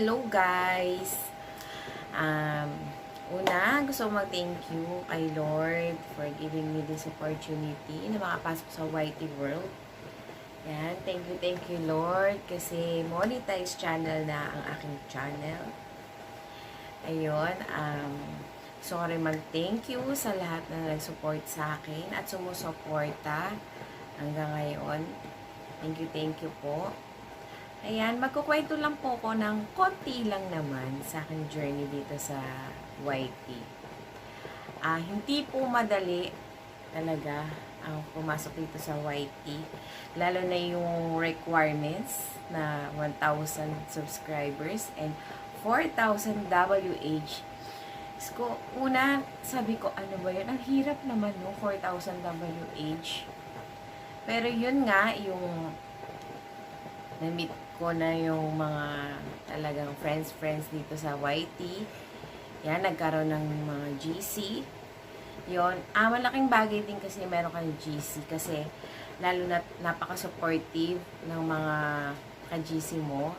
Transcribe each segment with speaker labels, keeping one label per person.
Speaker 1: hello guys! Una, gusto ko mag-thank you kay Lord for giving me this opportunity na makapasok sa YT World. Yan, thank you Lord kasi monetize channel na ang aking channel. Ayun, gusto ko rin mag-thank you sa lahat na nag-support sa akin at sumusuporta hanggang ngayon. Thank you po. Ayan, magkukwento lang po ko ng konti lang naman sa aking journey dito sa YT. Hindi po madali talaga ang pumasok dito sa YT. Lalo na yung requirements na 1,000 subscribers and 4,000 WH. So, una, sabi ko, ano ba yun? Ang hirap naman no, 4,000 WH. Pero yun nga, yung na-meet ko na yung mga talagang friends dito sa YT. Yan, nagkaroon ng mga GC. Yun, malaking bagay din kasi meron kang GC kasi lalo na napaka-supportive ng mga ka-GC mo.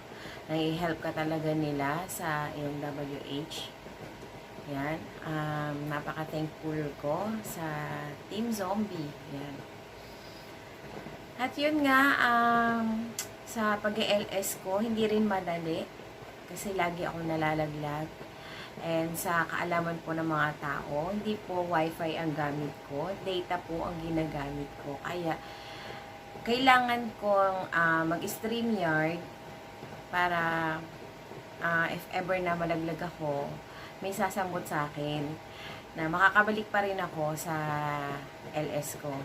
Speaker 1: Nai-help ka talaga nila sa iyong WH. Yan, napaka-thankful ko sa Team Zombie. Yan. At yun nga, sa pag-LS ko, hindi rin madali kasi lagi ako nalalaglag. And sa kaalaman po ng mga tao, hindi po wifi ang gamit ko, data po ang ginagamit ko. Kaya, kailangan kong mag-StreamYard para if ever na malaglag ako, may sasambot sa akin na makakabalik pa rin ako sa LS ko.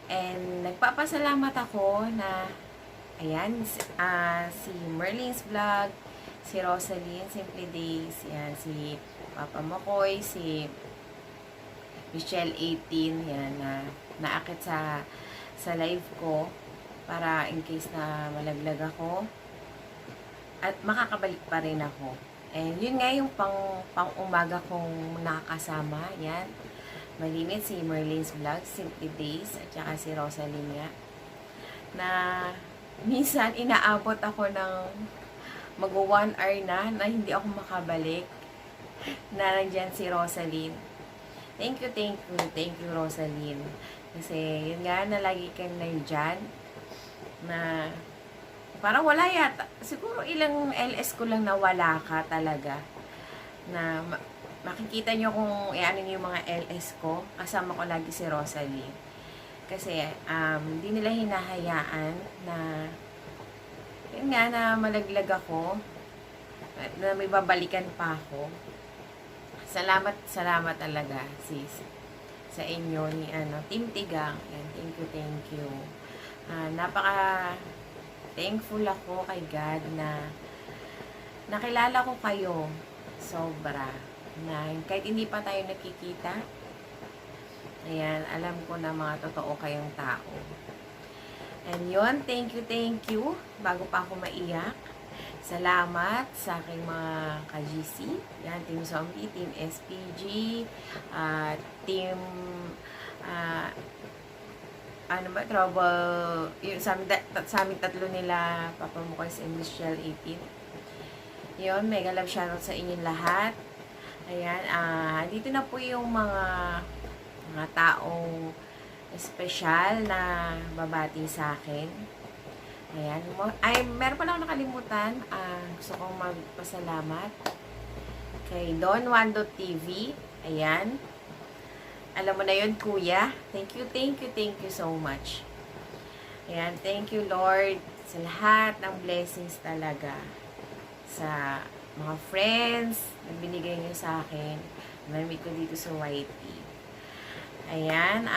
Speaker 1: And nagpapasalamat ako na ayan, si Merlin's Vlog, si Rosaline, Simply Days, yan, si Papa Makoy, si Michelle 18, yan, na naakit sa live ko para in case na malaglag ako at makakabalik pa rin ako. And yun nga yung pang umaga kong nakakasama, yan. Malimit si Merlin's Vlog, Simply Days, at saka si Rosaline nga, na minsan, inaabot ako ng mag-1 hour na hindi ako makabalik. Na nandyan si Rosaline. Thank you, Rosaline. Kasi, yun nga, na lagi kang nandyan. Na, parang wala yata. Siguro ilang LS ko lang na wala ka talaga. Na, makikita nyo kung ano yung mga LS ko. Kasama ko lagi si Rosaline. Kasi, hindi nila hinahayaan na, yun nga, na malaglag ako, na may babalikan pa ako. Salamat talaga, sis, sa inyo ni, Team Tigang. And thank you. Napaka-thankful ako kay God na nakilala ko kayo. Sobra. Na kahit hindi pa tayo nakikita, ayan, alam ko na mga totoo kayong tao. And yun, thank you. Bago pa ako maiyak, salamat sa aking mga ka-GC. Yan, Team Zombie, Team SPG, Team, Trouble, yung sa amin tatlo nila, Papa Mukoy and Michelle 18. Yun, mega love shoutout sa inyong lahat. Ayan, dito na po yung mga taong espesyal na babati sa akin. Ayan. Meron pa lang ako nakalimutan. Gusto kong magpasalamat kay Don Wando TV. Ayan. Alam mo na yun, kuya. Thank you so much. Ayan. Thank you, Lord, sa lahat ng blessings talaga. Sa mga friends na binigay niyo sa akin. Namit ko dito sa YT. Ayan,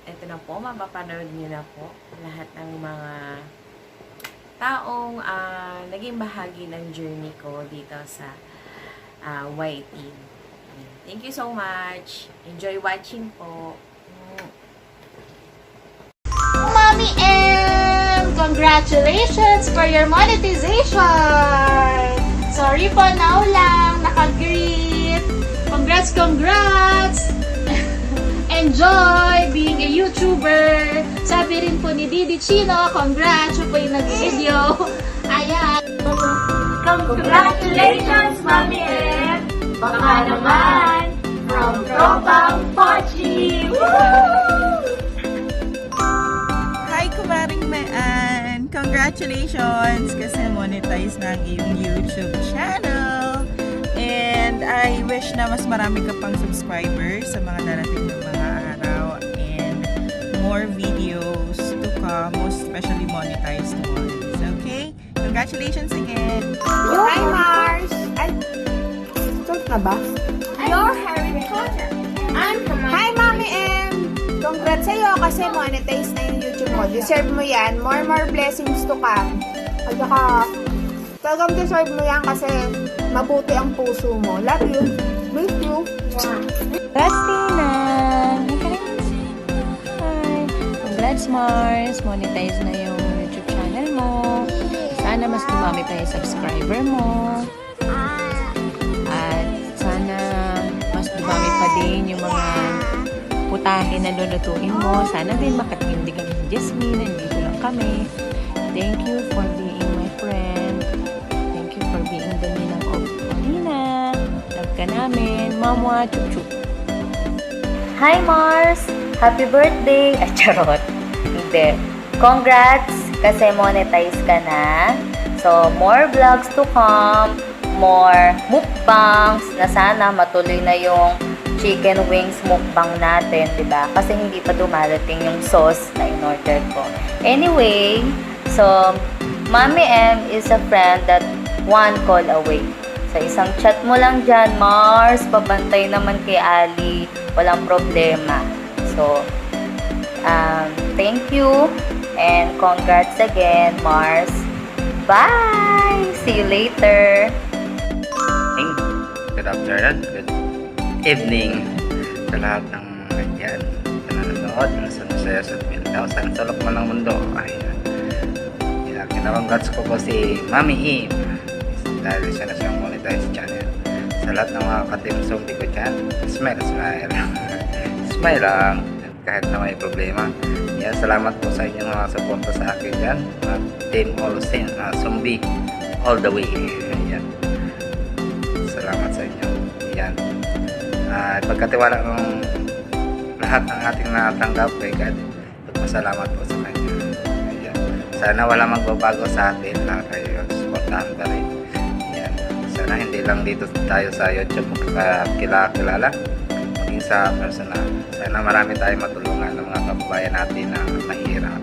Speaker 1: ito na po, mapapanood niyo na po lahat ng mga taong naging bahagi ng journey ko dito sa YT. Thank you so much. Enjoy watching po.
Speaker 2: Mommy M! Congratulations for your monetization! Sorry po, now lang, naka-greet. Congrats! Enjoy being a YouTuber. Sabi rin po ni Didi Chino, congrats, siya po yung nag-video. Ayan. Congratulations, Mami M! Baka naman, from Tropang Pochi!
Speaker 3: Hi, Kumaring Mayan! Congratulations! Kasi monetize na ang iyong YouTube channel. And I wish na mas marami ka pang subscribers sa mga darating ng mga araw. And more videos to come, most especially monetized ones. Okay? Congratulations again!
Speaker 4: Hi, Mars! Ay, start na ba?
Speaker 2: You're Harry Potter. I'm
Speaker 4: Hi, Mami M! Congrats sa'yo kasi monetize na yung YouTube mo. Deserve mo yan. More blessings to come. At saka, talagang deserve mo yan kasi mabuti ang puso mo. Love you. Miss you.
Speaker 1: Rastina! Hi! Congrats, Mars! Monetize na yung YouTube channel mo. Sana mas dumami pa yung subscriber mo. At sana mas dumami pa din yung mga putahe na lulutuin mo. Sana din makatindig kami ni Jasmine. Nandito lang kami. Thank you for being my friend. Thank you for being the ninang of Nina. Love ka namin. Mama, chup-chup.
Speaker 5: Hi Mars! Happy birthday! Ay, charot. Hindi. Congrats! Kasi monetize ka na. So, more vlogs to come. More mukbangs na sana matuloy na yung chicken wings mukbang natin, diba? Kasi hindi pa dumarating yung sauce na in-order ko. Anyway, so, Mami M is a friend that one call away. Sa isang chat mo lang dyan, Mars, pabantay naman kay Ali. Walang problema. So, thank you and congrats again, Mars. Bye! See you later!
Speaker 6: Good afternoon, good evening sa lahat ng nandiyan na nanonood, nasa Nusaya sa Mindanao, sa sulok man ng mundo. Ayan. Kinakongrats ko po si Mami Im dahil siya na siyang monetize channel. Sa lahat ng mga ka-team zombie ko dyan, smile. Smile lang kahit na may problema. Yan, salamat po sa inyong mga suporta sa akin dyan. Team All Zombie all the way. Yan. Salamat sa inyo. Yan. Pagkatiwala ng lahat ng ating natanggap kay God, magpasalamat po sa kanya. Ayan. Sana wala magbabago sa atin. Lahat kayo supportahan pa rin. Yan. Sana hindi lang dito tayo sa YouTube magkakilala, maging sa personal. Sana marami tayong matulungan ng mga kababayan natin na mahirap.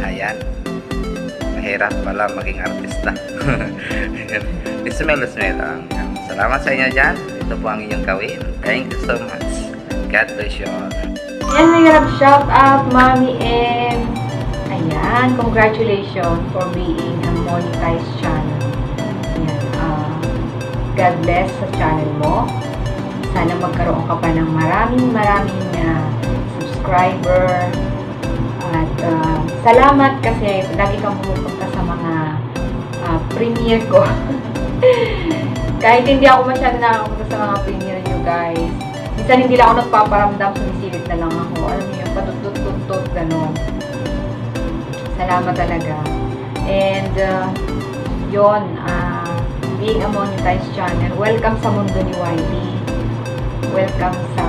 Speaker 6: Ayan. Mahirap pala maging artista. Smell lang. Salamat sa inyo dyan. Ito po ang inyong gawin. Thank you so much. God bless you all.
Speaker 1: Ayan, mayroon shout out, Mami M. Ayan, congratulations for being a monetized channel. Ayan, God bless sa channel mo. Sana magkaroon ka pa ng maraming subscriber. At salamat kasi lagi kang pumupunta sa mga premiere ko. Kahit hindi ako masyado nakakapunta sa mga premiere nyo, guys. Minsan hindi lang ako nagpaparamdam, sumisilip na lang ako. Alam niyo, patutut-tut, gano'n. Salamat talaga. And, yun, being a monetized channel, welcome sa mundo ni YT. Welcome sa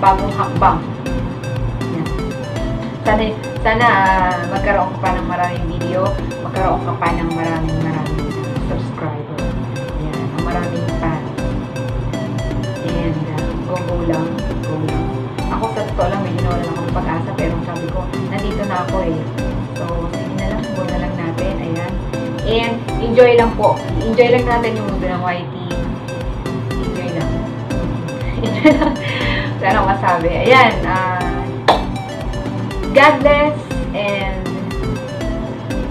Speaker 1: bagong hakbang. Yan. Sana magkaroon ka pa ng maraming video, magkaroon ka pa ng maraming subscriber. Yan, maraming fans. And, go lang. Ako sa totoo lang, medyo nawalan akong pag-asa, pero sabi ko, nandito na ako eh. So, sige na lang, go na lang natin. Ayan. And, enjoy lang po. Enjoy lang natin yung mundo ng YT. Enjoy lang. Enjoy lang. Wala nang masabi. Ayan, God bless and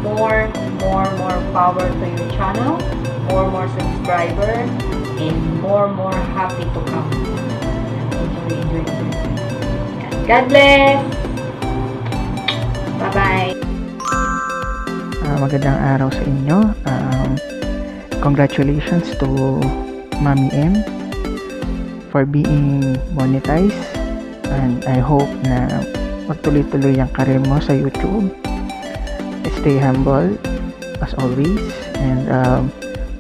Speaker 1: more power to your channel, more subscriber, and more happy to come. Enjoy. God bless! Bye-bye!
Speaker 7: Magandang araw sa inyo. Congratulations to Mami M for being monetized, and I hope na magtuloy-tuloy ang career mo sa YouTube. Stay humble as always, and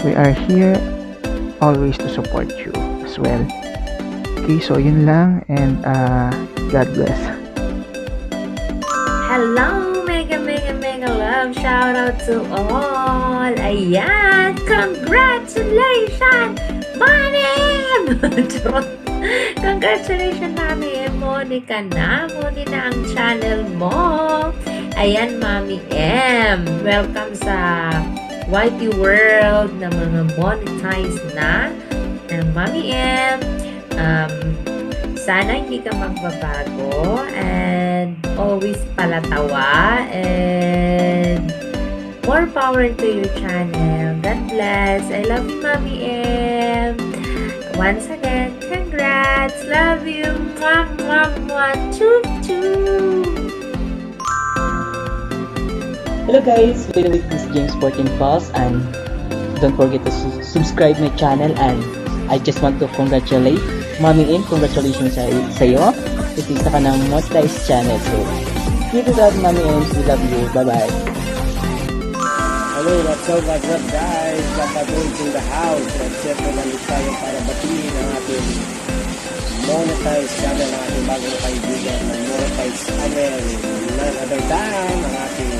Speaker 7: we are here always to support you as well. Okay, so yun lang, and God bless.
Speaker 5: Hello, mega love. Shout out to all. Ayan, congratulations, Mami! Charot. Congratulations, Mami. Moni ka na. Moni na ang channel mo. Ayan, Mami M. Welcome sa YT World na mga monetize na ng Mami M. Sana hindi ka magbabago and always palatawa and more power to your channel. God bless. I love you, Mami M. Once again, congrats. Love you. Mwah, mwah, mwah. Choo, choo.
Speaker 8: Hello guys, by the way, this is James 14 Pulse, and don't forget to subscribe my channel, and I just want to congratulate Mami M. Congratulations sa iyo. Isa ka ng monetized channel. So, keep it up, Mami M. We love you. Bye-bye.
Speaker 9: Hello, what's up guys? Papa Bones in the house. At syempre nalit tayo para batiin ang ating monetized channel, ang ating bagong kaibigan ng monetized channel. None other than ang ating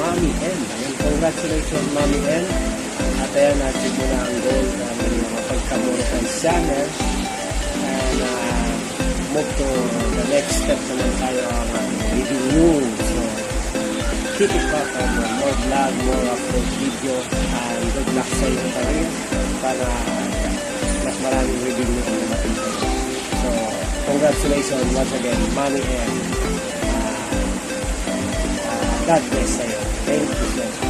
Speaker 9: Mami M. Ayan, congratulations Mami M. At ayan, natin mo na ang goal ng mga pagka-monetized channel. And move to the next step naman tayo ang ating review. So, keep it up on more vlog, more upload video, and good luck sa iyo pa rin para mas maraming review na dumating sa iyo. So, congratulations once again, Mami M. God bless sa iyo. Thank you so much.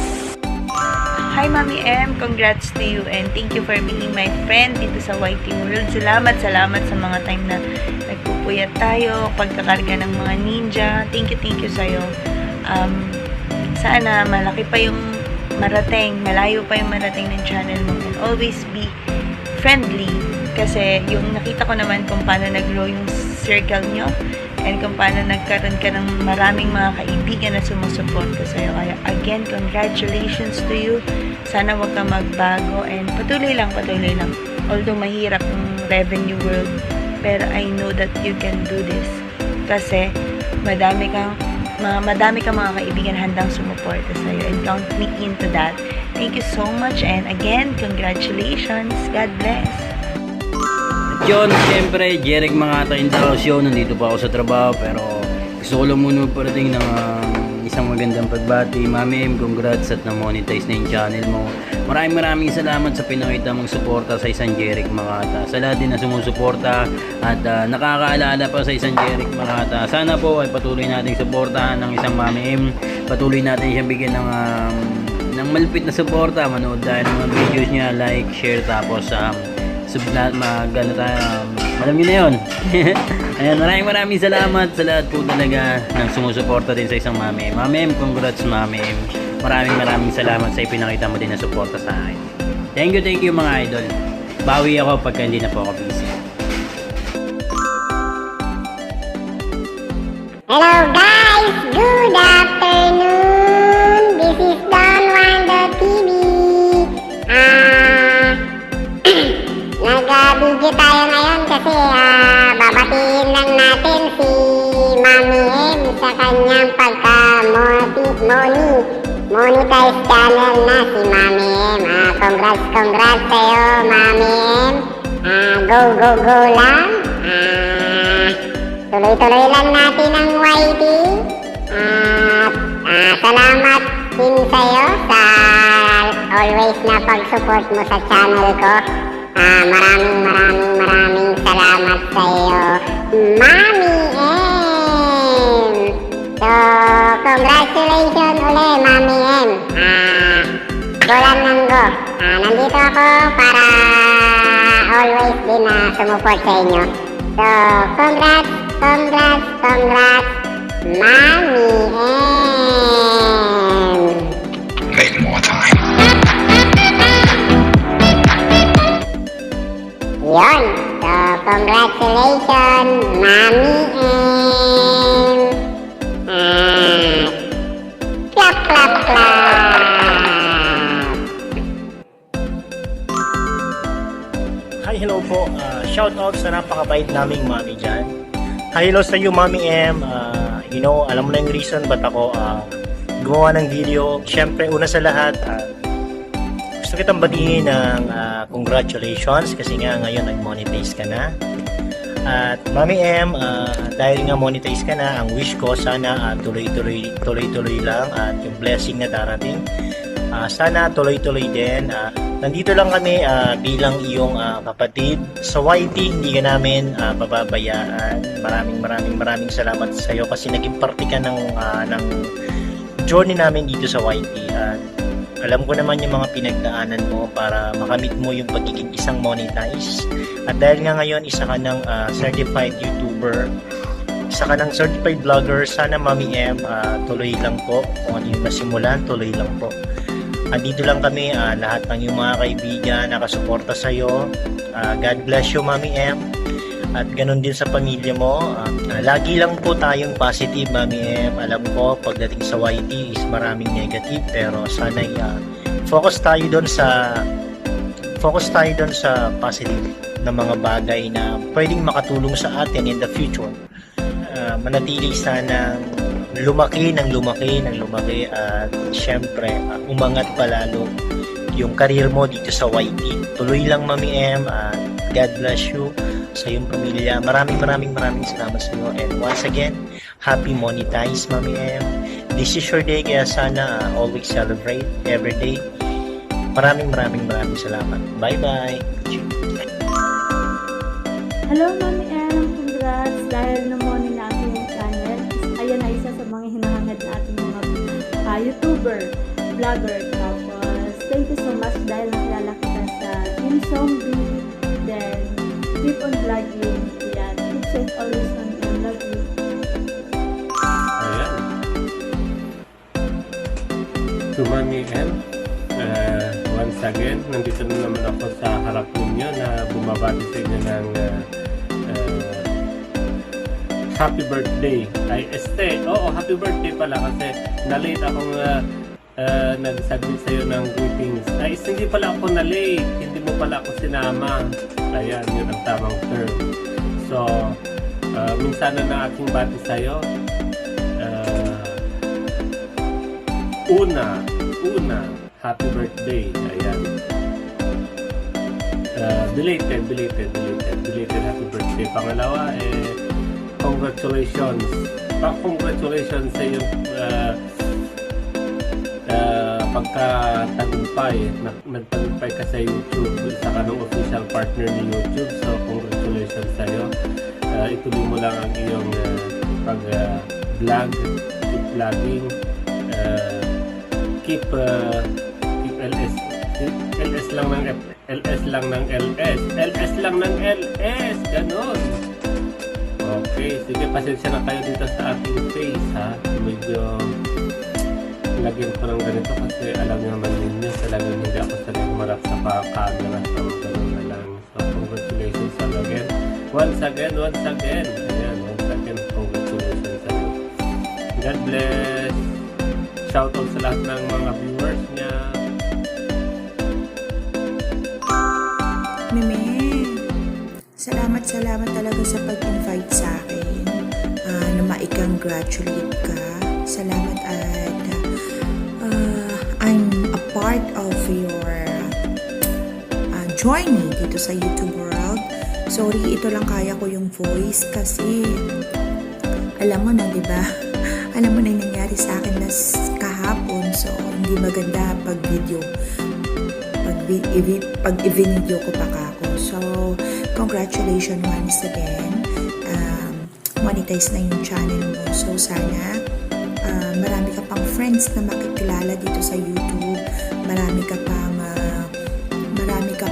Speaker 3: Hi Mami M, congrats to you and thank you for being my friend dito sa YT World. Salamat sa mga time na nagpupuyat tayo, pagkakarga ng mga ninja. Thank you sa'yo. Sana malaki pa yung marating, malayo pa yung marating ng channel mo, and always be friendly kasi yung nakita ko naman kung paano nag-grow yung circle nyo and kung paano nagkaroon ka ng maraming mga kaibigan na sumusuporta sa'yo. Kaya again, congratulations to you. Sana wag ka magbago and patuloy lang. Although mahirap yung revenue world, pero I know that you can do this. Kasi madami kang mga kaibigan handang sumuporta sa'yo, and count me into that. Thank you so much, and again, congratulations. God bless.
Speaker 10: Yun, siyempre, Jeric Mangata Interrosyo, nandito pa ako sa trabaho, pero gusto ko lang muna parating ng isang magandang pagbati. Mami M, congrats at na-monetize na yung channel mo. Maraming salamat sa pinakita mong suporta sa isang Jeric Mangata. Sa lahat din na sumusuporta at nakakaalala pa sa isang Jeric Mangata. Sana po ay patuloy nating suportahan ng isang Mami M. Patuloy natin siyang bigyan ng malupit na suporta. Manood tayo ng mga videos niya, like, share, tapos magano tayo, alam nyo na yun. Ayan, maraming salamat sa lahat po talaga ng sumusuporta din sa isang Mami M. Mami M, congrats Mami M. Maraming salamat sa ipinakita mo din na suporta sa akin. Thank you mga idol. Bawi ako pagka hindi na po ako busy.
Speaker 2: Hello guys, good afternoon. This is Don Wanda TV. Nag-video tayo ngayon kasi babatiin lang natin si Mami M sa kanyang monetize channel na si Mami M. Congrats sa'yo Mami M. Go lang. Tuloy lang natin ang YT. Salamat din sa'yo sa always na pag-support mo sa channel ko. Maraming salamat sa iyo, Mami M. So, congratulations ulit, Mami M. Go lang ng go. Nandito ako para always din na sumuport sa inyo. So, congrats, Mami M.
Speaker 11: Make more time.
Speaker 2: Yon. So, congratulations, Mami M. Clap.
Speaker 9: Hi, hello po. Shout out sa napakabait naming mami dyan. Hi, hello sa iyo, Mami M. Alam mo na yung reason ba't ako gumawa ng video. Siyempre, una sa lahat, gusto kitang batiin ng congratulations kasi nga ngayon nag-monetize ka na. At Mami M, dahil nga monetize ka na, ang wish ko sana tuloy-tuloy lang at yung blessing na darating. Sana tuloy-tuloy din. Nandito lang kami bilang iyong kapatid. Sa YT, hindi ka namin pababayaan. Maraming salamat sa iyo kasi naging parte ka ng journey namin dito sa YT. At alam ko naman yung mga pinagdaanan mo para makamit mo yung pagiging isang monetize. At dahil nga ngayon, isa ka ng certified YouTuber, isa ka ng certified vlogger, sana Mami M, tuloy lang po. Kung ano yung nasimulan, tuloy lang po. Andito lang kami, lahat ng yung mga kaibigan nakasuporta sa iyo. God bless you, Mami M. At ganun din sa pamilya mo. Lagi lang po tayong positive, Mami M. Alam ko, pagdating sa YT is maraming negative, pero sana focus tayo doon sa positive na mga bagay na pwedeng makatulong sa atin in the future. Manatili sana lumaki at syempre umangat palalo yung career mo dito sa YT. Tuloy lang, Mami M, at God bless you sa iyong pamilya. Maraming salamat sa iyo. And once again, happy monetize, Mami M. This is your day, kaya sana always celebrate every day. Maraming salamat. Bye-bye.
Speaker 12: Hello, Mami M. Congrats dahil namoni na aking channel. Ayan na isa sa mga hinahangad na ating mga YouTuber, vlogger. Tapos, thank you so much dahil nakilala kita sa Team Zombie. Then, keep on vlogging. Yan. Keep safe always, Mami M. Love you.
Speaker 13: Ayan. To Mami M, once again, nandito na naman ako sa harap ninyo na bumabati sa inyo ng happy birthday. Ay, happy birthday pala kasi na-late akong nag-submit sa'yo ng greetings. Ay, hindi pala ako na-late. Hindi mo pala ako sinama. Ayan, yun ang tamang term. So, minsan na aking bati sa'yo. Una, happy birthday. Ayan. Belated happy birthday. Pangalawa, congratulations sa iyong pagkatagumpay. Nagtagumpay ka sa YouTube, isa ka ng official partner ni YouTube, so congratulations sa iyo. Ituloy mo lang ang iyong pag-vlog, keep vlogging, keep LS lang ng LS, ganon. Okay, sige, pasensya na kayo dito sa ating face, ha. Medyo lagyan ko ng ganito kasi alam niyo naman ninyo, talagang hindi ako sanay humarap sa camera, so ganun na lang. So congratulations again. Once again. Ayan, once again, congratulations sa iyo. God bless. Shout out sa lahat ng mga viewers niya.
Speaker 14: Salamat talaga sa pag-invite sa akin na ma-congratulate ka. Salamat at I'm a part of your journey dito sa YouTube world. Sorry, ito lang kaya ko yung voice kasi alam mo na, di ba? Alam mo na yung nangyari sa akin kahapon, so hindi maganda pag i-video ko pa ako. So, congratulations once again. Monetize na yung channel mo. So, sana marami ka pang friends na makikilala dito sa YouTube. Marami ka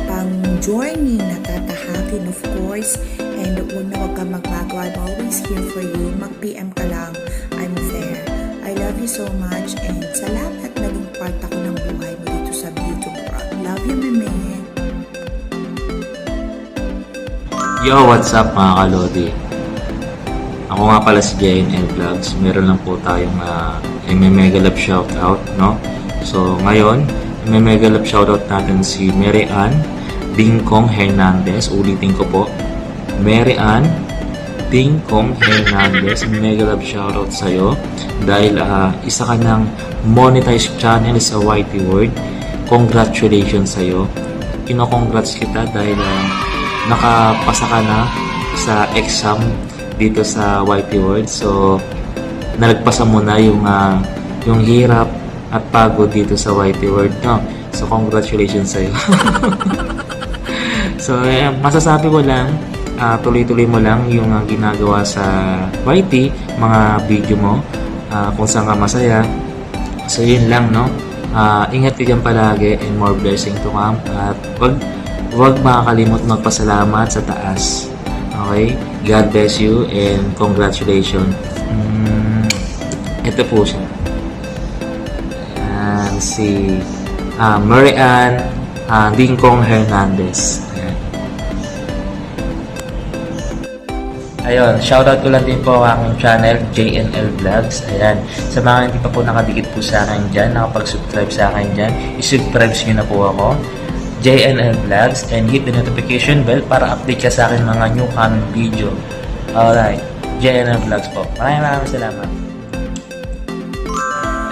Speaker 14: pang journey na tatahakin, of course. And huwag ka magbago. I'm always here for you. Mag-PM ka lang. I'm there. I love you so much. And salamat naging part ako ng buhay mo dito sa YouTube world. Love you, Meme.
Speaker 15: Yo, what's up mga kalodi? Ako nga pala si JNL Vlogs. Meron lang po tayong mega love shoutout, no? So, ngayon, mega love shoutout natin si Mary Ann Dingkong Hernandez. Ulitin ko po, Mary Ann Dingkong Hernandez. Mega love shoutout sa'yo dahil isa ka ng monetized channel sa YT World. Congratulations sa'yo. Kino-congrats kita dahil nakapasa ka na sa exam dito sa YT World. So, nalagpasan mo na yung hirap at pagod dito sa YT World, no? So, congratulations sa'yo. So, masasabi ko lang, tuloy-tuloy mo lang yung ginagawa sa YT, mga video mo, kung saan ka masaya. So, yun lang, no? Ingat ka dyan palagi and more blessing to come. At wag makakalimot magpasalamat sa taas. Okay? God bless you and congratulations. Ito po siya. Si Mary Ann Dingkong Hernandez. Ayun, shoutout ko lang din po ang aking channel, JNL Vlogs. Ayan, sa mga hindi pa po nakadikit po sa akin dyan, nakapag-subscribe sa akin dyan, isubscribe nyo na po ako, JNL Vlogs, and hit the notification bell para update ka sa akin mga new coming video. Alright, JNL Vlogs po. Maraming salamat.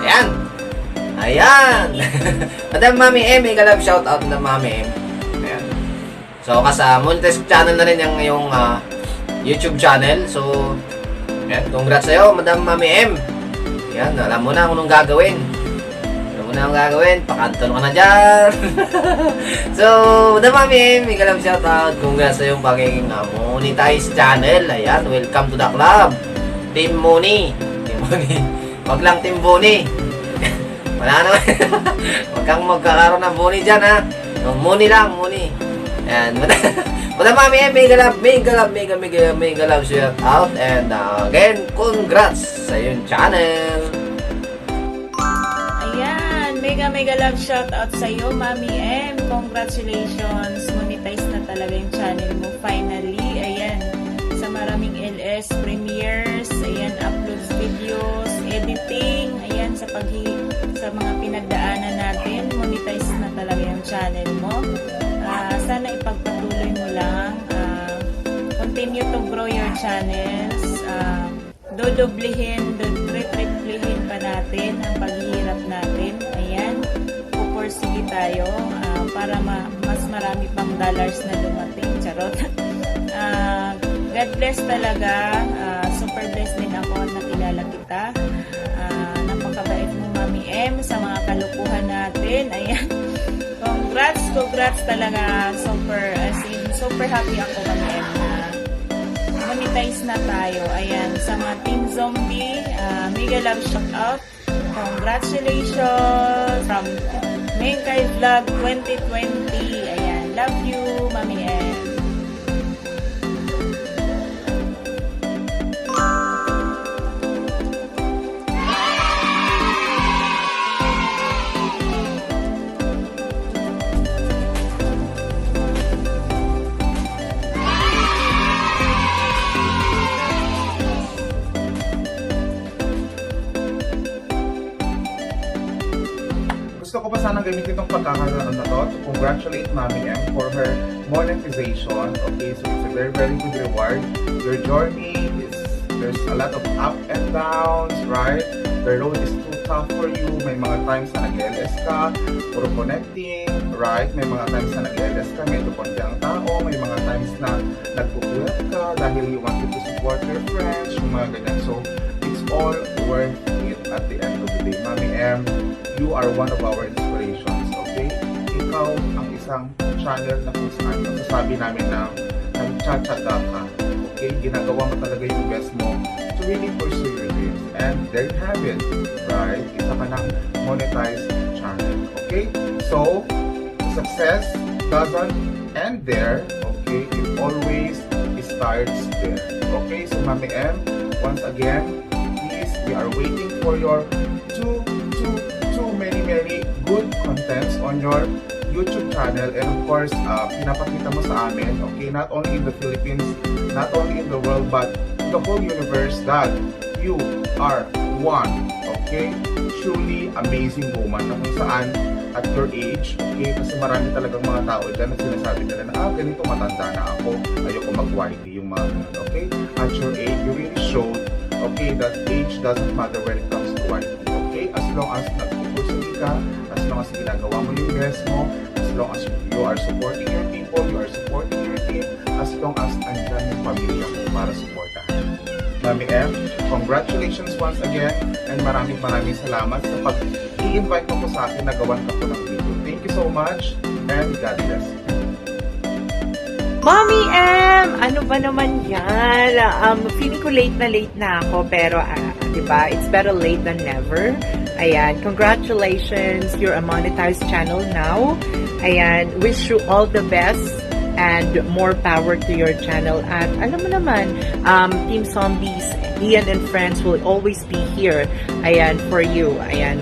Speaker 6: Ayan! Ayan! Madam Mami M, may galab shoutout na Mami M. Ayan. So, sa monetized channel na rin yung YouTube channel. So, ayan, congrats sa'yo, Madam Mami M. Ayan, alam mo na kung anong gagawin. Pakanton ka na dyan. So, Madam Mami M, may galab shoutout. Congrats sa'yo yung pagiging monetized channel. Ayan, welcome to the club. Team Money. Wag lang Team Bonnie. Wala naman. Huwag kang magkakaroon ng Bonnie dyan, ha. No, Money lang, Money. Ayan, Madam Mami M, mega love shout out. And again, congrats sa yung channel.
Speaker 3: Ayan, mega love shout out sa iyo, Mami M. Congratulations, monetize na talaga yung channel mo finally. Ayan, sa maraming LS premieres, ayan, uploads videos, editing, ayan, sa mga pinagdaanan natin, monetize na talaga yung channel mo. Sana ipagpatuloy mo lang, continue to grow your channels, dodoblihin, triplihin pa natin ang paghihirap natin. Ayan, pupursige tayo para mas marami pang dollars na dumating. Charot. God bless talaga. Super blessed din ako at nakilala kita. Napakabait mo, Mami M, sa mga kalukuhan natin. Ayan. Congrats talaga. Super happy ako, Mami M, na monetize na tayo. Ayan, sa mga Team Zombie, mega love shout out. Congratulations from Mengkay Vlog 2020. Ayan, love you, Mami M.
Speaker 16: Gusto ko pa sana gamitin itong pagkakaroon na to to congratulate Mami M for her monetization. Okay, so it's a very good reward. Your journey there's a lot of up and downs, right? The road is too tough for you. May mga times na nag-LS ka, puro connecting, right? May mga times na nag-LS ka, medyo konti ang tao. May mga times na nagpupuyat ka dahil you wanted to support your friends, yung mga ganyan. So, it's all worth it at the end of the day. Mami M, you are one of our inspirations, okay? Ikaw ang isang channel na kung saan masasabi namin na nagtsatsaga ka, okay? Ginagawa mo talaga yung best mo to really pursue your dreams. And there you have it, right? Isa ka ng monetized channel, okay? So, success doesn't end there, okay? It always starts there, okay? So, Mami M, once again, please, we are waiting for your many good contents on your YouTube channel, and of course, pinapakita mo sa amin, okay, not only in the Philippines, not only in the world, but in the whole universe that you are one, okay, truly amazing woman na kung saan at your age, okay? Kasi marami talagang mga tao dyan na sinasabi nila na, ganito, matanda na ako, ayoko mag-YT, yung mga ganun, okay? At your age, you really showed, okay, that age doesn't matter when it comes to YT, okay? As long as nagpupursuli ka, as long as ginagawa mo yung best mo, as long as you are supporting your people, you are supporting your team, as long as andyan yung pamilya mo para supportahan. Mami M, congratulations once again, and maraming salamat sa pag-i-invite mo po sa akin na gawan ka po ng video. Thank you so much, and God bless you.
Speaker 3: Mommy M! Ano ba naman yan? Feeling ko late na ako, pero diba, it's better late than never. Ayan, congratulations, you're a monetized channel now. Ayan, wish you all the best and more power to your channel. At alam mo naman, Team Zombies, Ian and friends will always be here, ayan, for you. Ayan,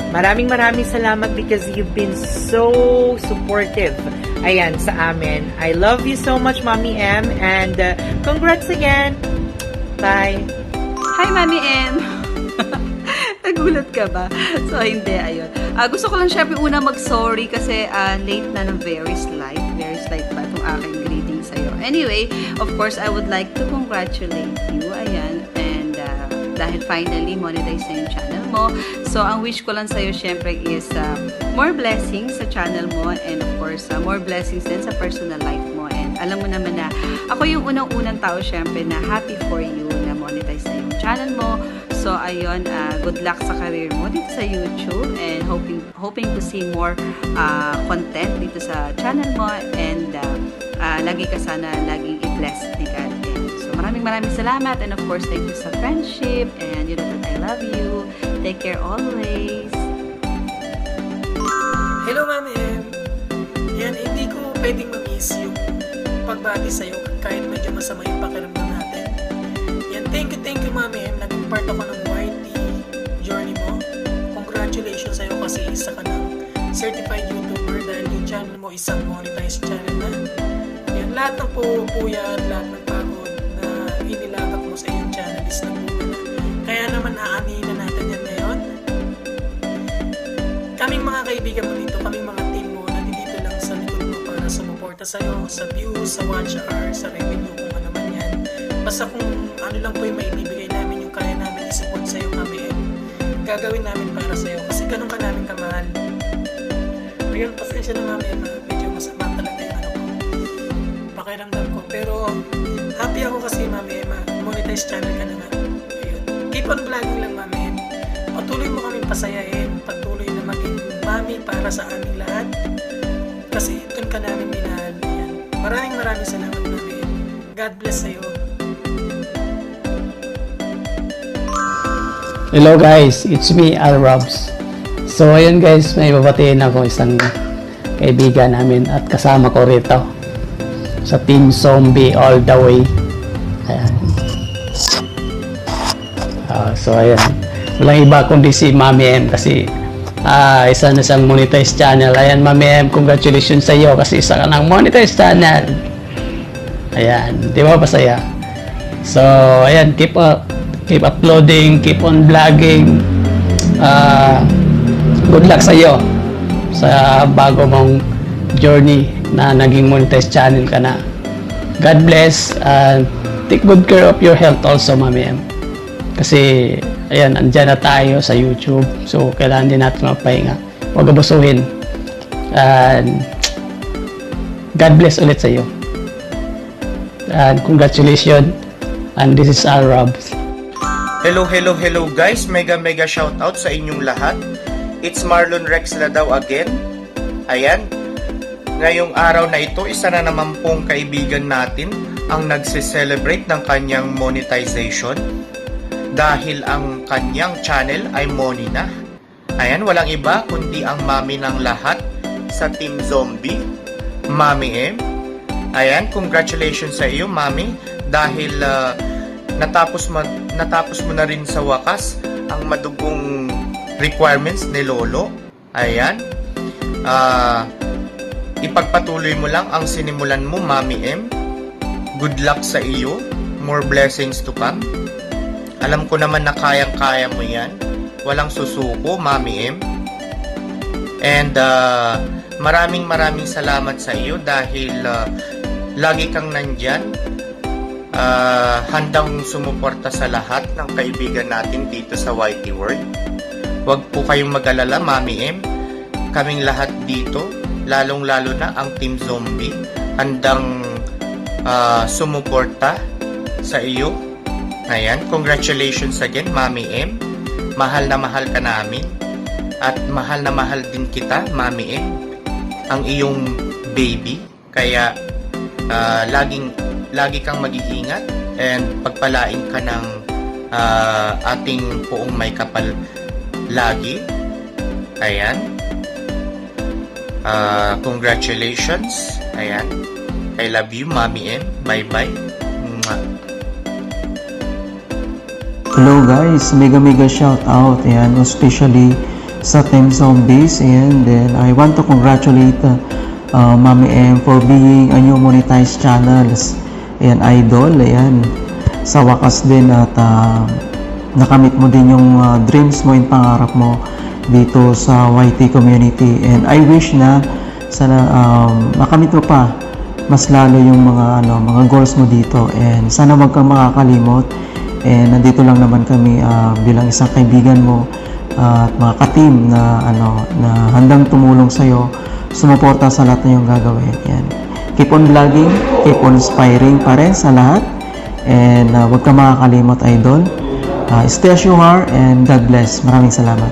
Speaker 3: maraming salamat because you've been so supportive, ayan, sa amin. I love you so much, Mommy M, and congrats again. Bye.
Speaker 17: Hi, Mommy M. Nagulat ka ba? So, hindi, ayun. Gusto ko lang syempre una mag-sorry kasi late na ng very slight pa itong aking greeting sa'yo. Anyway, of course, I would like to congratulate you, ayan, and dahil finally monetize na yung channel mo. So, ang wish ko lang sa'yo syempre is more blessings sa channel mo, and of course, more blessings din sa personal life mo. And alam mo naman na ako yung unang-unang tao syempre na happy for you na monetize na yung channel mo. So, ayun, good luck sa career mo dito sa YouTube, and hoping to see more content dito sa channel mo, and lagi ka sana laging i-bless ni God. And so, maraming salamat, and of course, thank you sa friendship, and you know that I love you. Take care always.
Speaker 18: Hello, Mami M. Yan, hindi ko pwedeng ma-miss yung pagbati sa'yo kahit medyo masama yung pakiramdam natin. Yan, thank you, Mami M. Naging part ako ng YT journey mo. Congratulations sa'yo kasi isa ka ng certified YouTuber dahil yung channel mo isang monetized channel na. Yan, lahat ng puyat, lahat ng pagod na inilagak mo sa iyong channel is nagbunga na. Kaya naman aanihin na natin yan ngayon. Kaming mga kaibigan mo dito, kaming mga team mo, nandito lang sa likod mo para sumuporta sa'yo, sa views, sa watch hour, sa revenue, kung ano man yan. Basta kung ano lang po yung maibibigay namin, yung kaya namin isupport sa'yo, Mami M, gagawin namin para sa'yo kasi ganun ka namin kamahal. Ngayon, pasensya na, Mami M, medyo masama talaga yung pakiramdam ko. Pero happy ako kasi, Mami M, monetize channel ka na nga. Ayun. Keep on vlogging lang, Mami M. Patuloy mo kaming pasayahin, patuloy na maging mami para sa aming lahat. Kasi doon ka namin minahal. Yan. Maraming salamat, Mami M. God bless sa'yo.
Speaker 19: Hello guys, it's me, Al Robs. So ayun guys, may babatiin ako isang kaibigan namin at kasama ko rito sa Team Zombie all the way. Ayan. So ayan, walang iba kundi si Mami M kasi isa na siyang monetized channel. Ayan, Mami M, congratulations sa iyo kasi isa ka ng monetized channel. Ayan, di ba masaya? So ayan, keep uploading, keep on vlogging. Good luck sa iyo sa bago mong journey na naging monetized channel ka na. God bless, and take good care of your health also, Mami M. Kasi ayan, andyan na tayo sa YouTube, so kailangan din natin mapahinga, huwag abusuhin, and God bless ulit sa iyo, and congratulations, and this is Al Robs.
Speaker 20: Hello guys, mega shoutout sa inyong lahat. It's Marlon Rex Ladaw again. Ayan, ngayong araw na ito, isa na naman pong kaibigan natin ang nagse-celebrate ng kanyang monetization dahil ang kanyang channel ay money na. Ayan, walang iba kundi ang mami ng lahat sa Team Zombie, Mami M. Ayan, congratulations sa iyo, Mami, dahil natapos mo na rin sa wakas ang madugong requirements ni Lolo. Ayan, ipagpatuloy mo lang ang sinimulan mo, Mami M. Good luck sa iyo, more blessings to come. Alam ko naman na kayang-kaya mo yan, walang susuko, Mami M. And maraming salamat sa iyo dahil lagi kang nandyan, handang sumuporta sa lahat ng kaibigan natin dito sa YT World. Huwag po kayong mag-alala, Mami M. Kaming lahat dito, lalong-lalo na ang Team Zombie, handang sumuporta sa iyo. Ayan, congratulations again, Mami M. Mahal na mahal ka namin. At mahal na mahal din kita, Mami M. Ang iyong baby. Kaya, lagi kang mag-iingat and pagpalain ka ng ating poong may kapal lagi. Ayan. Congratulations. Ayan. I love you, Mami M. Bye-bye. Mwah.
Speaker 7: Hello guys, mega shout out, ayan, especially sa Team Zombies, and then I want to congratulate Mami M for being a new monetized channels, ayan, idol, ayan, sa wakas din at nakamit mo din yung dreams mo and pangarap mo dito sa YT community, and I wish na sana makamit mo pa mas lalo yung mga goals mo dito, and sana wag kang makakalimot. And nandito lang naman kami bilang isang kaibigan mo at mga ka-team na na handang tumulong sa iyo, sumuporta sa lahat na yung gagawin. Yan. Keep on vlogging, keep on inspiring pa rin sa lahat. And wag ka makakalimot, idol. Stay as you are, and God bless. Maraming salamat.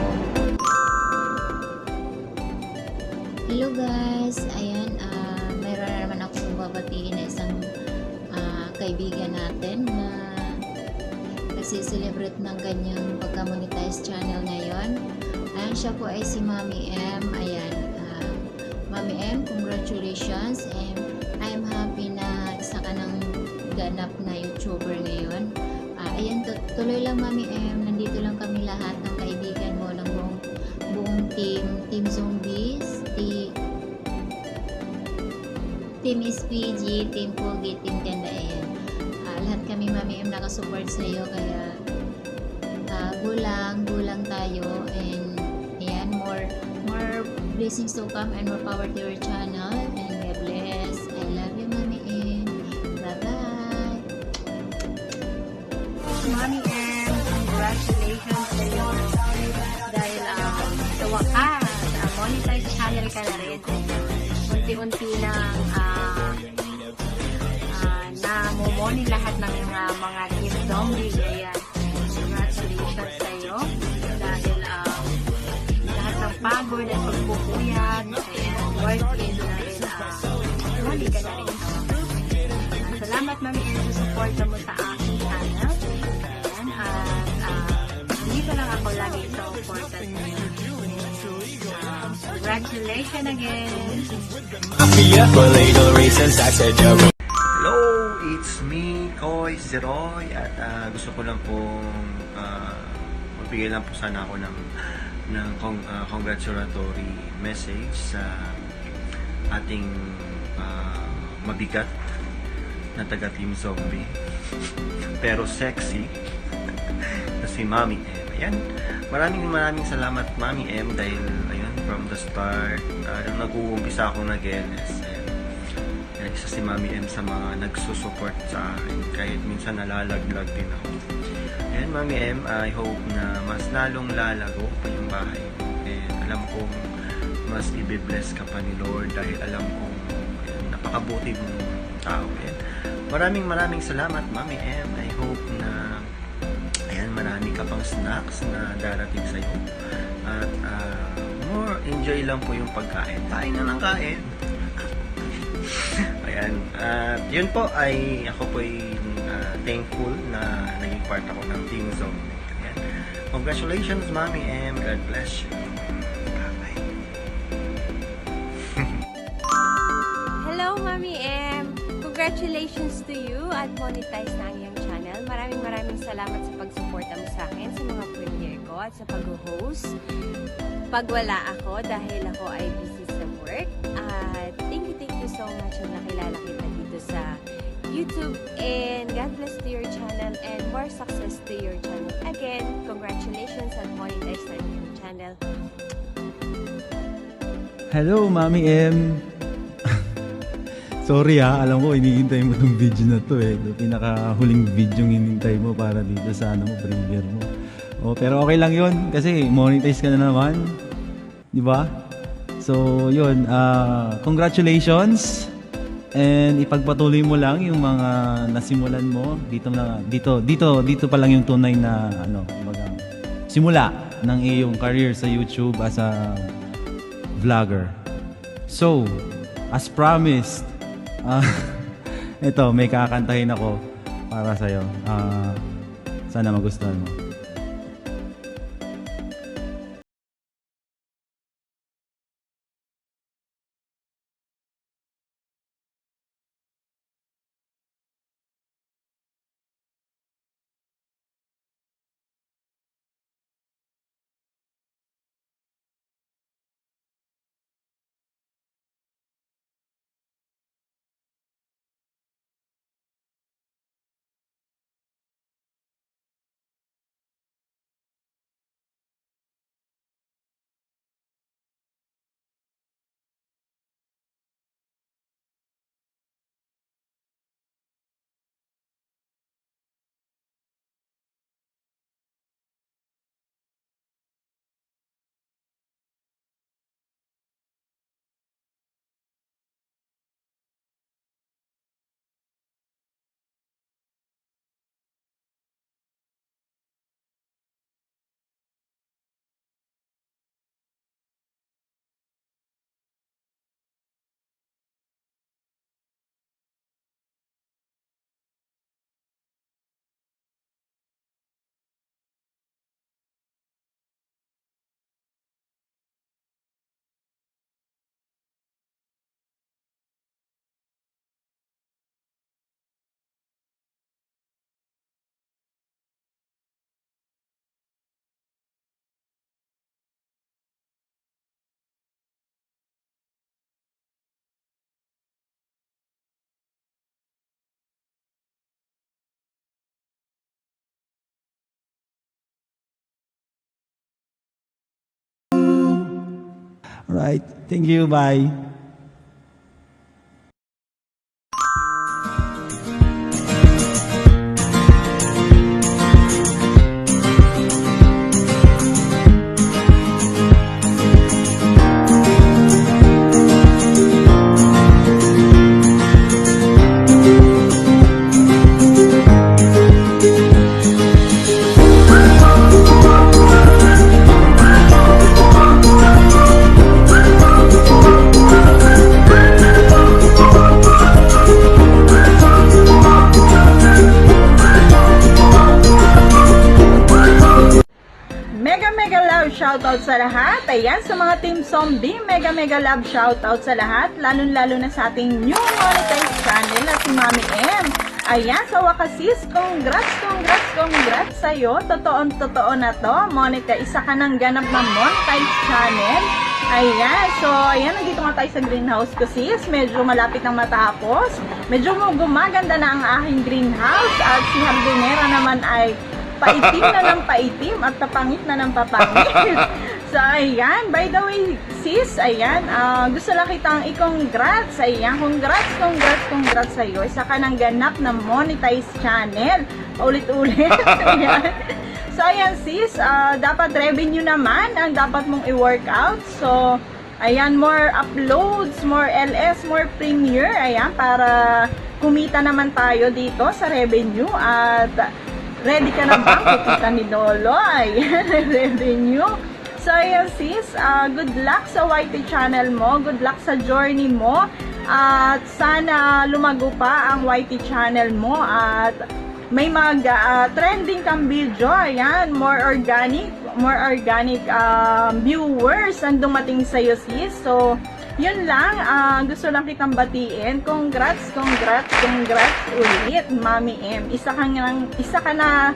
Speaker 21: Hello guys, ayan, mayroon na naman akong babatiin na isang kaibigan natin na celebrate ng kanyang pagka-monetize channel ngayon. Ayan, siya po ay si Mami M. Ayan, Mami M, congratulations, and I'm happy na isa ka ng ganap na YouTuber ngayon. Ayan, tuloy lang Mami M, nandito lang kami lahat ng kaibigan mo ng buong Team Zombies, Team SPG, Team Pogi, Team Ganda. Ayan. Lahat kami Mami M nakasupport sa iyo, kaya gulang tayo, and ayan, more blessings to come and more power to your channel, and God bless. I love you Mami M. Bye bye.
Speaker 1: Mami M, congratulations sa iyo dahil sa wakas monetize channel ka na rin. Unti-unti nang namumoni lahat ng mga Team Zombie. Ayan, congratulations sa iyo dahil lahat ng pagod at pagpupuyat, ayan, worth it na rin. Mali ka na rin. Salamat Mami M sa support mo sa aking channel. Ayan, at dito lang ako lagi sa supportan mo. Congratulations again.
Speaker 20: Hello, it's me, Koy Zeroy, at gusto ko lang pong magbigay lang po sana ako ng congratulatory message sa ating mabigat na taga Team Zombie pero sexy na si Mami M. Ayan, maraming salamat Mami M dahil ayun, from the start nag-uumpisa ako nag-LS. Isa si Mami M sa mga nagsusupport sa akin kahit minsan nalalaglag din ako. And Mami M, I hope na mas lalong lalago pa yung bahay mo, and alam kong mas i-bless ka pa ni Lord dahil alam kong napakabuti mong tao. And maraming salamat Mami M. I hope na ayan, marami ka pang snacks na darating sa'yo at more enjoy lang po yung pagkain. Kain na ng kain. Ayan, yun po ay ako po ay thankful na naging part ako ng Team Zombie. Ayan. Congratulations Mami M, God bless you. Bye-bye.
Speaker 1: Hello Mami M, congratulations to you at monetize na ang iyong channel. Maraming salamat sa pagsuporta mo sa akin sa mga premiere ko at sa pag-host pag wala ako dahil ako ay busy sa work. At thank you so much na nakilala kita dito sa YouTube, and God bless to your channel and more success to your channel. Again, congratulations at monetize na yung channel.
Speaker 4: Hello, Mami M. Sorry alam ko hinihintay mo tong video na to eh. Ito pinakahuling video yung hinihintay mo para dito sa premiere mo. Pero okay lang yun kasi monetize ka na naman. Di ba? So, yun. Congratulations. And ipagpatuloy mo lang yung mga nasimulan mo. Dito pa lang yung tunay na simula ng iyong career sa YouTube as a vlogger. So, as promised, ito, may kakantahin ako para sa'yo. Sana magustuhan mo. Alright. Thank you. Bye.
Speaker 3: Shoutout sa lahat. Ayan, sa mga Team Zombie, mega love shoutout sa lahat. Lalo na sa ating new monetized channel na si Mami M. Ayan, sa wakas sis, congrats sa'yo. Totoo na to. Monica, isa ka ng ganap na monetized channel. Ayan, so ayan, nandito nga tayo sa greenhouse ko sis. Medyo malapit nang matapos. Medyo gumaganda na ang aking greenhouse. At si Hardinera naman ay paitim na ng paitim at papangit na ng papangit. So, ayan. By the way, sis, ayan. Gusto lang kitang i-congrats. Ayan. Congrats sa'yo. Isa ka ng ganap na monetized channel. Paulit-ulit. Ayan. So, ayan, sis. Dapat revenue naman ang dapat mong i-workout. So, ayan. More uploads, more LS, more premiere. Ayan. Para kumita naman tayo dito sa revenue. At ready ka na ba? Kikita ni Lolo. Ayan, revenue. So, ayan sis, good luck sa YT channel mo. Good luck sa journey mo. At sana lumago pa ang YT channel mo. At may trending kang video. Ayan, more organic viewers ang dumating sa'yo sis. So, yun lang, gusto lang kitang batiin. Congrats ulit, Mami M. Isa ka na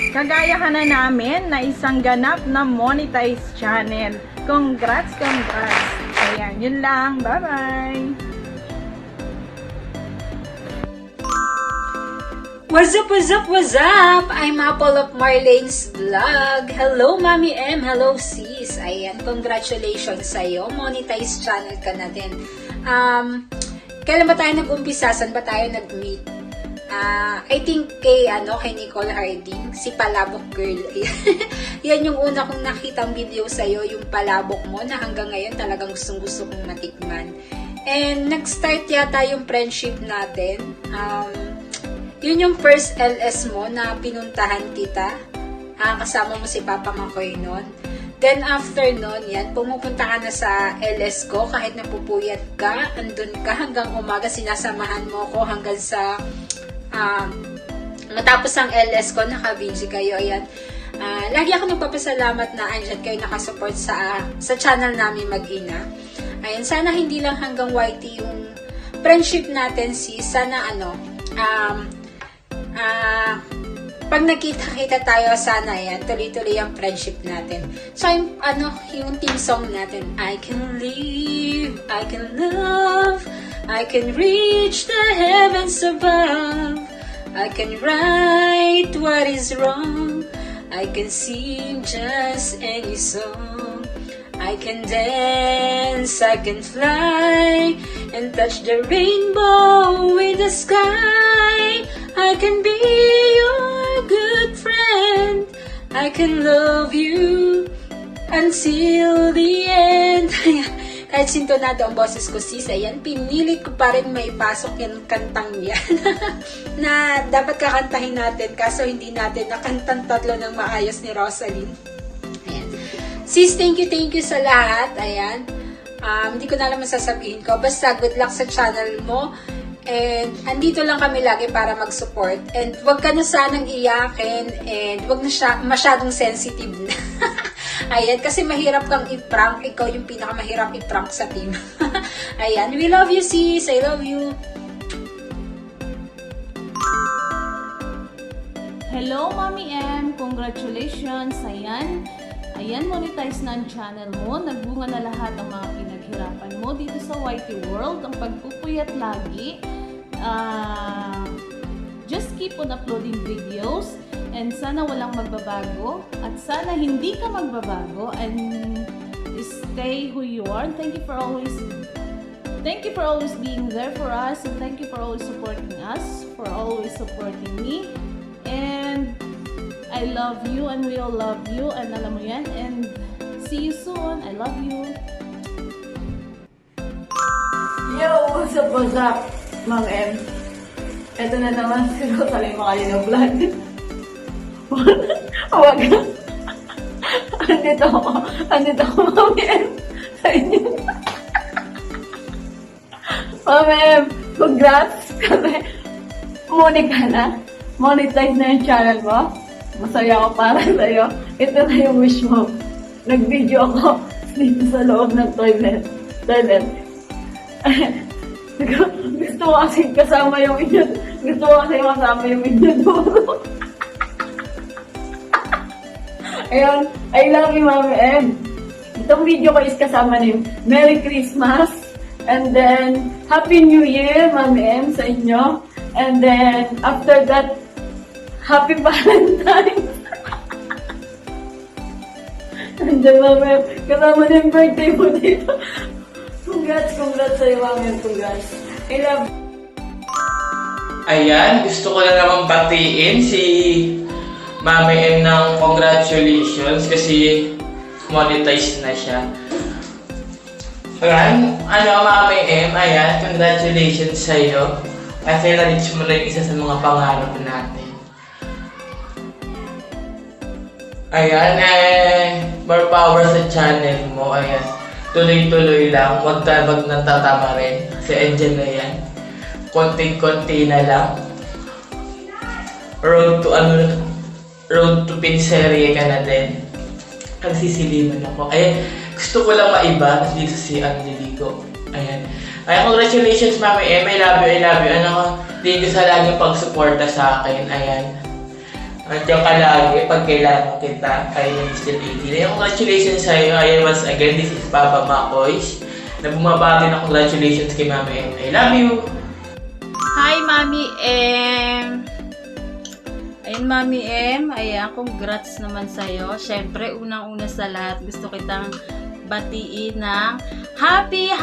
Speaker 3: kagaya ka na namin na isang ganap na monetized channel. Congrats. Ayan, yun lang. Bye-bye.
Speaker 22: What's up? I'm Apple of Marlene's Vlog. Hello, Mami M. Hello, sis.
Speaker 5: Ayan, congratulations sa'yo. Monetize channel ka na din. Kailan ba tayo nag-umpisa? Saan ba tayo nag-meet? I think kay Nicole Harding, si Palabok Girl. Yan yung una kong nakitang video sa'yo, yung palabok mo na hanggang ngayon talagang gustong-gusto kong matikman. And nag-start yata yung friendship natin. Yun yung first LS mo na pinuntahan kita. Kasama mo si Papa Makoy nun. Then after nun, yan, pumupunta ka na sa LS ko kahit napupuyat ka, andun ka hanggang umaga, sinasamahan mo ko hanggang sa matapos ang LS ko, naka-VG kayo, ayan. Lagi ako nagpapasalamat na andyan kayo nakasupport sa channel namin mag-ina. Ayan, sana hindi lang hanggang YT yung friendship natin, sana pag nakita-kita tayo, sana yan, tuloy-tuloy ang friendship natin. So, yung team song natin, I can live, I can love, I can reach the heavens above, I can right what is wrong, I can sing just any song, I can dance, I can fly, and touch the rainbow in the sky, I can be your good friend, I can love you until the end. Kahit sintonado ang boses ko, sis, ayan, pinilit ko pa rin maipasok yung kantang yan na dapat kakantahin natin, kaso hindi natin nakantang tatlo ng maayos ni Rosaline. Ayan. Sis, thank you sa lahat. Ayan. Hindi ko na alam masasabihin ko. Basta good luck sa channel mo. And andito lang kami lagi para mag-support. And wag ka na sanang iyakin. And wag na siya masyadong sensitive na. Ayan, kasi mahirap kang i-prank. Ikaw yung pinakamahirap i-prank sa team. Ayan, we love you, sis. I love you.
Speaker 12: Hello, Mommy M. Congratulations. Ayan, monetize na ang channel mo. Nagbunga na lahat ang mga pinaghirapan mo dito sa YT World. Ang pagpupuyat lagi. Just keep on uploading videos. And sana walang magbabago. At sana hindi ka magbabago. And stay who you are. Thank you for always being there for us. And thank you for always supporting us. For always supporting me. And I love you and we all love you and alam mo yan, and see you soon. I love you.
Speaker 22: Yo, what's up, Ma'am M? Ito na naman si Rosalie Makalino Vlog. Huwag ka. Andito ako, Ma'am M. Sa inyo. Ma'am M, congrats kasi monetize na yung channel mo. Masaya ako para sa'yo. Ito na yung wish mo. Nag-video ako dito sa loob ng toilet. Gusto ko kasi kasama yung inyo. Gusto ko kasi kasama yung inyo doon. Ayun, I love you, Mami M. Itong video ko is kasama na yung Merry Christmas. And then, Happy New Year, Mami M, sa inyo. And then, after that, Happy Valentine's! And then, Mami, kasama na yung birthday mo dito. Congrats sa'yo, Mami. Congrats. I love you.
Speaker 23: Ayan, gusto ko na naman batiin si Mami M ng congratulations kasi monetize na siya. Ayan, Mami M, ayan, congratulations sa'yo. Kasi na-reach mo na yung isa sa mga pangarap natin. Ayan, more power sa channel mo. Ayan, tuloy-tuloy lang. Huwag natatama rin. Kasi andyan na yan. Konti-konti na lang. Road to pinserye ka na din. Nagsisiliman ako. Ayan, gusto ko lang maiba dito si Angelico. Ayan. Ayan, congratulations, Mami M. I love you. Thank you sa laging pag-suporta sa akin. Ayan. Andiyan ka lagi pag kailangan kita. Kaya yung Mr. 18. Ayan, congratulations sa'yo. Ayan, once again, this is Papa Makoy. Na bumabati na congratulations kay Mami M. I love you.
Speaker 5: Hi, Mami M. Ayan,
Speaker 12: Ayun, Mami M, ayan, congrats naman sa'yo. Syempre, unang-una sa lahat, gusto kitang batiin ng happy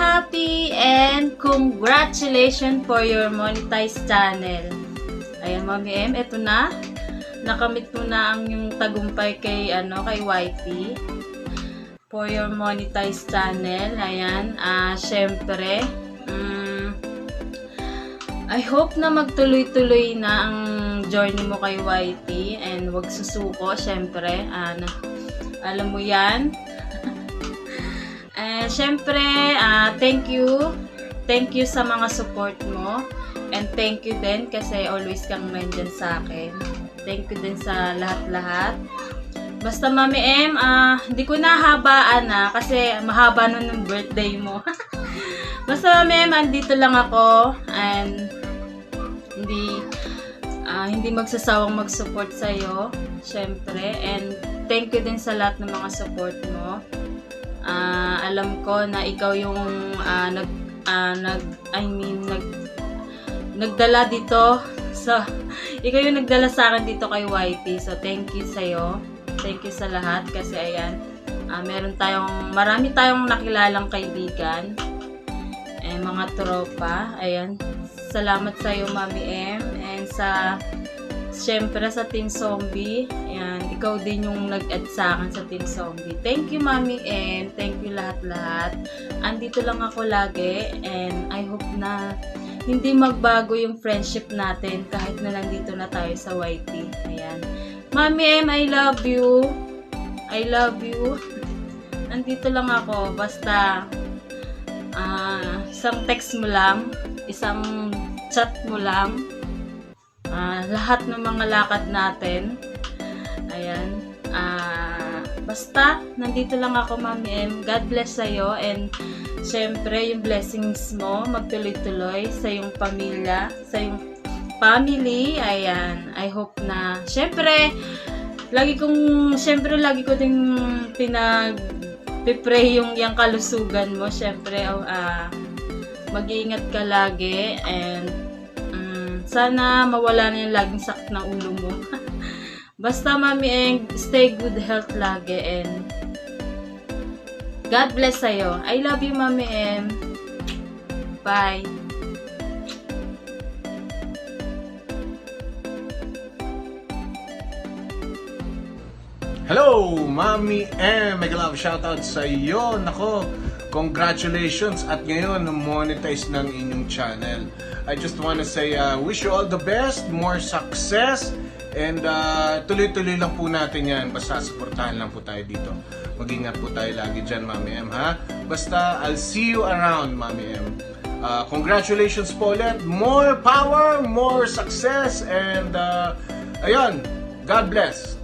Speaker 12: and congratulations for your monetized channel. Ayan, Mami M, eto na. Nakamit mo na ang yung tagumpay kay YT. For your monetized channel. Ayan, syempre, I hope na magtuloy-tuloy na ang journey mo kay YT and wag susuko, syempre. Alam mo yan. And syempre, thank you. Thank you sa mga support mo. And thank you din kasi always kang nandyan sa akin. Thank you din sa lahat-lahat. Basta Mami M, hindi ko nahabaan kasi mahaba nun yung birthday mo. Basta Mami M, andito lang ako and hindi magsasawang mag-support sa'yo, syempre. And thank you din sa lahat ng mga support mo. Alam ko na ikaw yung nagdala dito. So, ikaw yung nagdala sa akin dito kay YT. So, thank you sa'yo. Thank you sa lahat kasi ayan, marami tayong nakilalang kaibigan and mga tropa. Ayan, salamat sa iyo Mami M and syempre sa Team Zombie. Ayan, ikaw din yung nag-add sa akin sa Team Zombie. Thank you Mami M, thank you lahat-lahat. Andito lang ako lagi and I hope na hindi magbago yung friendship natin kahit na nandito na tayo sa YT. Ayan. Mami M, I love you. I love you. Nandito lang ako. Basta, isang text mo lang, isang chat mo lang, lahat ng mga lakad natin. Ayan. Basta, nandito lang ako, Mami M. God bless sa'yo. And, syempre, yung blessings mo, magtuloy-tuloy sa iyong pamilya, sa iyong family. Ayan, I hope na syempre lagi ko ding pinag-pray yung kalusugan mo. Syempre mag-iingat ka lagi and sana mawala na yung laging sakit ng ulo mo. Basta Mami Eng, stay good health lagi and God bless sa'yo. I love you Mami Em. Bye.
Speaker 8: Hello, Mami M! Mega love shoutout sa iyo. Nako, congratulations at ngayon monetize ng inyong channel. I just wanna say wish you all the best, more success, and tuloy-tuloy lang po natin yan. Basta supportahan lang po tayo dito. Mag-ingat po tayo lagi dyan, Mami M, ha? Basta, I'll see you around, Mami M. Congratulations po ulit. More power, more success, and ayun, God bless!